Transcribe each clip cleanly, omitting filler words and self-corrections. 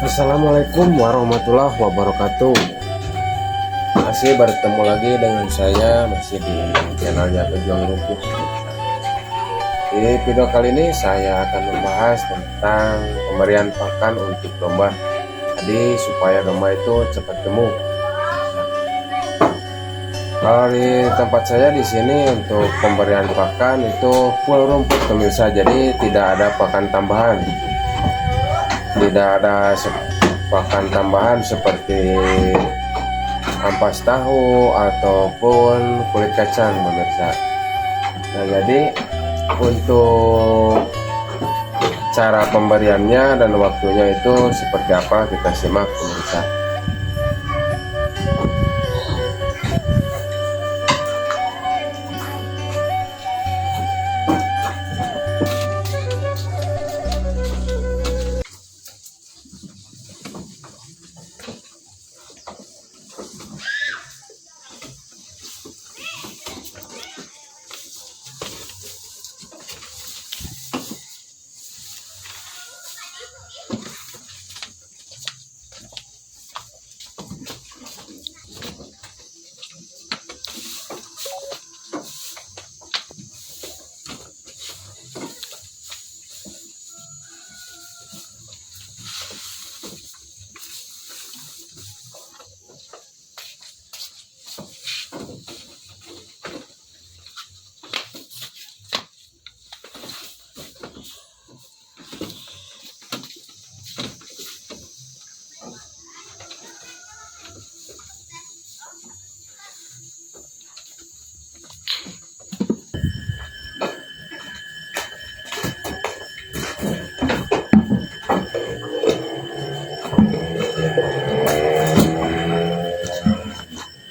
Assalamualaikum warahmatullahi wabarakatuh. Masih bertemu lagi dengan saya, masih di channelnya Pejuang Rumput. Di video kali ini saya akan membahas tentang pemberian pakan untuk domba. Jadi supaya domba itu cepat gemuk. Kalau di tempat saya di sini untuk pemberian pakan itu full rumput pemirsa. Jadi tidak ada pakan tambahan. Tidak ada pakan tambahan seperti ampas tahu ataupun kulit kacang pemirsa. Nah, jadi untuk cara pemberiannya dan waktunya itu seperti apa, kita simak pemirsa.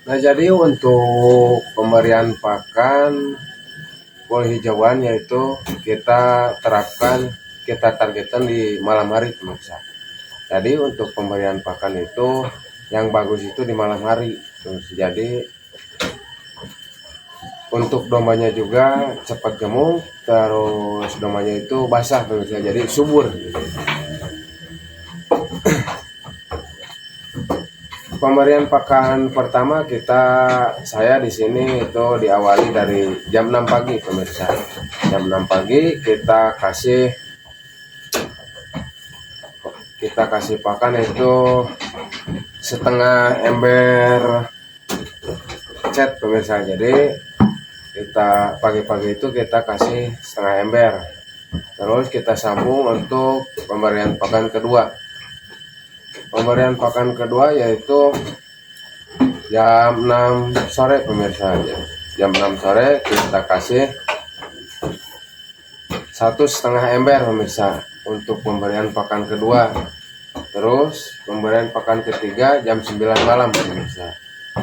Nah, jadi untuk pemberian pakan full hijauan yaitu kita terapkan, kita targetkan di malam hari pemirsa. Jadi untuk pemberian pakan itu yang bagus itu di malam hari. Jadi untuk dombanya juga cepat gemuk, terus dombanya itu basah pemirsa, jadi subur. Pemberian pakan pertama saya di sini itu diawali dari jam 6 pagi pemirsa. Jam 6 pagi kita kasih pakan itu setengah ember cet pemirsa. Jadi kita pagi-pagi itu kita kasih setengah ember. Terus kita sambung untuk pemberian pakan kedua. Pemberian pakan kedua yaitu jam 6 sore pemirsa. Jam 6 sore kita kasih 1,5 ember pemirsa untuk pemberian pakan kedua. Terus pemberian pakan ketiga jam 9 malam pemirsa.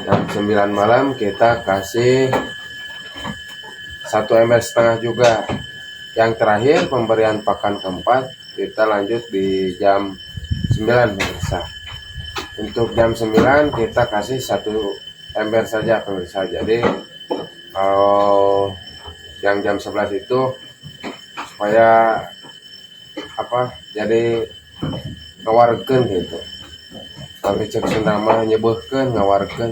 Jam 9 malam kita kasih 1,5 ember juga. Yang terakhir pemberian pakan keempat kita lanjut di jam 9 pemirsa. Untuk jam 9 kita kasih 1 ember saja pemirsa. Jadi kalau yang jam 11 itu supaya jadi ngawarkeun gitu. Kami cek Sundama nyebehkeun ngawarkeun.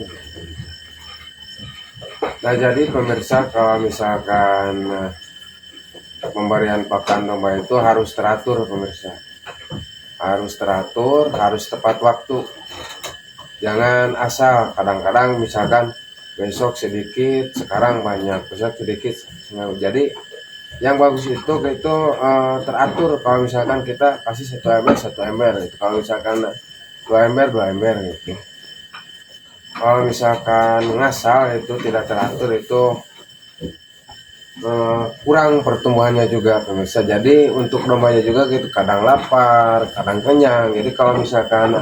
Nah, jadi pemirsa kalau misalkan pemberian pakan domba itu harus teratur pemirsa. Harus teratur, harus tepat waktu. Jangan asal, kadang-kadang misalkan besok sedikit, sekarang banyak, besok sedikit. Jadi yang bagus itu teratur. Kalau misalkan kita kasih 1 ember gitu. Kalau misalkan 2 ember gitu. Kalau misalkan ngasal itu tidak teratur itu kurang pertumbuhannya juga pemirsa. Jadi untuk dombanya juga gitu, kadang lapar, kadang kenyang. Jadi kalau misalkan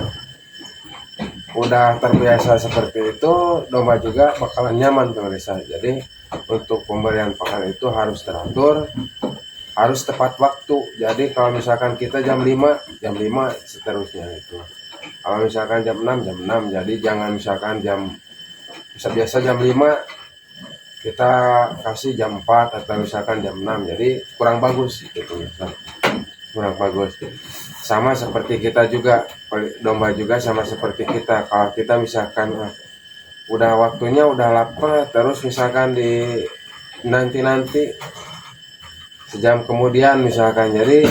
udah terbiasa seperti itu, domba juga bakalan nyaman pemirsa. Jadi untuk pemberian pakan itu harus teratur, harus tepat waktu. Jadi kalau misalkan kita jam 5 seterusnya itu. Kalau misalkan jam 6 jam 6. Jadi jangan misalkan biasa jam 5 kita kasih jam 4 atau misalkan jam 6, jadi kurang bagus gitu, kurang bagus. sama seperti kita juga, domba juga sama seperti kita. Kalau kita misalkan udah waktunya udah lapar, terus misalkan di nanti sejam kemudian misalkan, jadi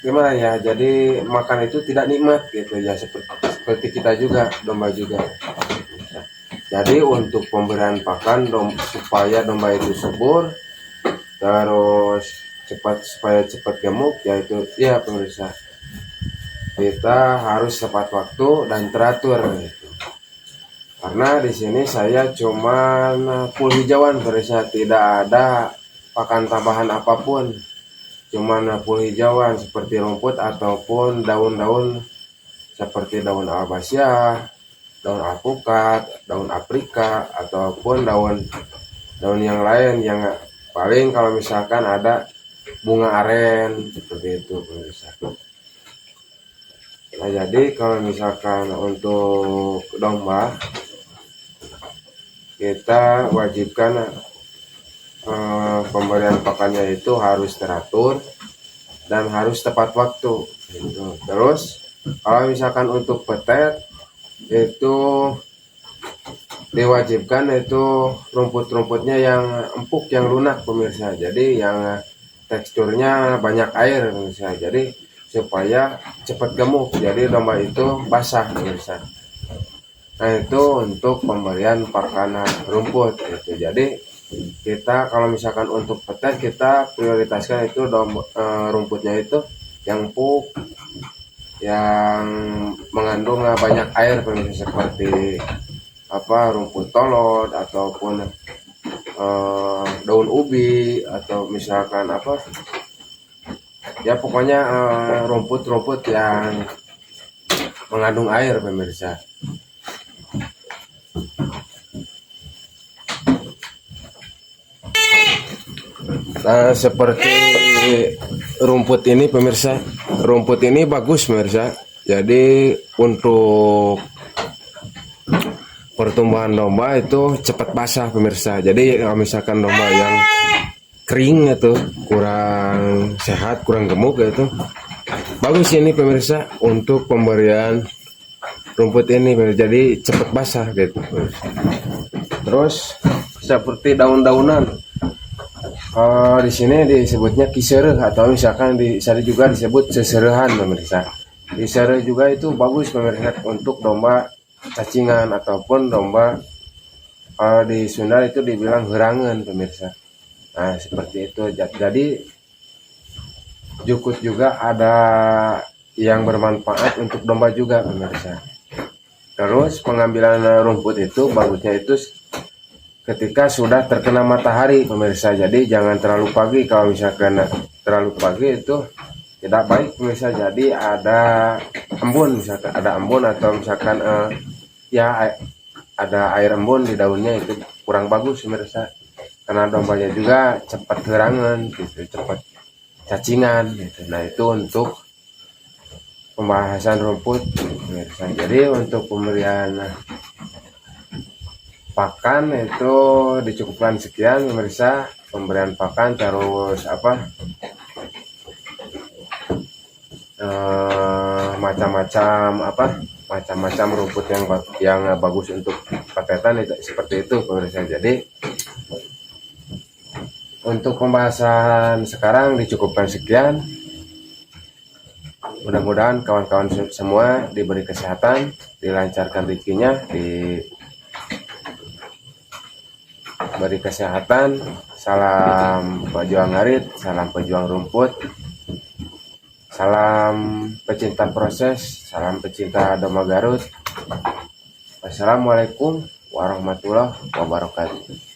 gimana ya, jadi makan itu tidak nikmat gitu ya, seperti kita juga, domba juga. Jadi untuk pemberian pakan supaya domba itu subur, terus supaya cepat gemuk, yaitu ya pemirsa, kita harus tepat waktu dan teratur gitu. Karena di sini saya cuman full hijauan pemirsa, tidak ada pakan tambahan apapun, cuman full hijauan seperti rumput ataupun daun-daun seperti daun albasia, daun alpukat, daun aprika, ataupun daun yang lain yang paling kalau misalkan ada bunga aren seperti itu pemirsa. Nah, jadi kalau misalkan untuk domba kita wajibkan pemberian pakannya itu harus teratur dan harus tepat waktu gitu. Terus kalau misalkan untuk petet itu diwajibkan itu rumput-rumputnya yang empuk, yang lunak pemirsa, jadi yang teksturnya banyak air pemirsa, jadi supaya cepat gemuk, jadi domba itu basah pemirsa. Nah, itu untuk pemberian pakan rumput gitu. Jadi kita kalau misalkan untuk petet, kita prioritaskan itu rumputnya itu yang empuk, yang mengandung banyak air pemirsa, seperti rumput tolot ataupun daun ubi, atau misalkan ya pokoknya rumput-rumput yang mengandung air pemirsa. Nah, seperti rumput ini pemirsa, rumput ini bagus pemirsa, jadi untuk pertumbuhan domba itu cepat basah pemirsa. Jadi kalau misalkan domba yang kering itu kurang sehat, kurang gemuk itu bagus ini pemirsa untuk pemberian rumput ini pemirsa. Jadi cepat basah gitu pemirsa. Terus seperti daun-daunan, di sini disebutnya kisereh, atau misalkan di sana juga disebut seserehan pemirsa. Kisereh juga itu bagus pemirsa untuk domba cacingan ataupun domba, di Sunda itu dibilang herangan pemirsa. Nah, seperti itu. Jadi jukut juga ada yang bermanfaat untuk domba juga pemirsa. Terus pengambilan rumput itu bagusnya itu ketika sudah terkena matahari pemirsa. Jadi jangan terlalu pagi, kalau misalkan terlalu pagi itu tidak baik pemirsa. Jadi ada embun, misalkan ada embun, atau misalkan ya ada air embun di daunnya, itu kurang bagus pemirsa, karena dombanya juga cepat kerangan gitu, cepat cacingan gitu. Nah, itu untuk pembahasan rumput pemirsa. Jadi untuk pemberian pakan itu dicukupkan sekian pemirsa, pemberian pakan. Terus macam-macam rumput yang bagus untuk petetan itu seperti itu pemirsa. Jadi untuk pembahasan sekarang dicukupkan sekian. Mudah-mudahan kawan-kawan semua diberi kesehatan, dilancarkan rezekinya, diberi kesehatan. Salam pejuang ngarit, salam pejuang rumput, salam pecinta proses, salam pecinta domba Garut. Wassalamualaikum warahmatullahi wabarakatuh.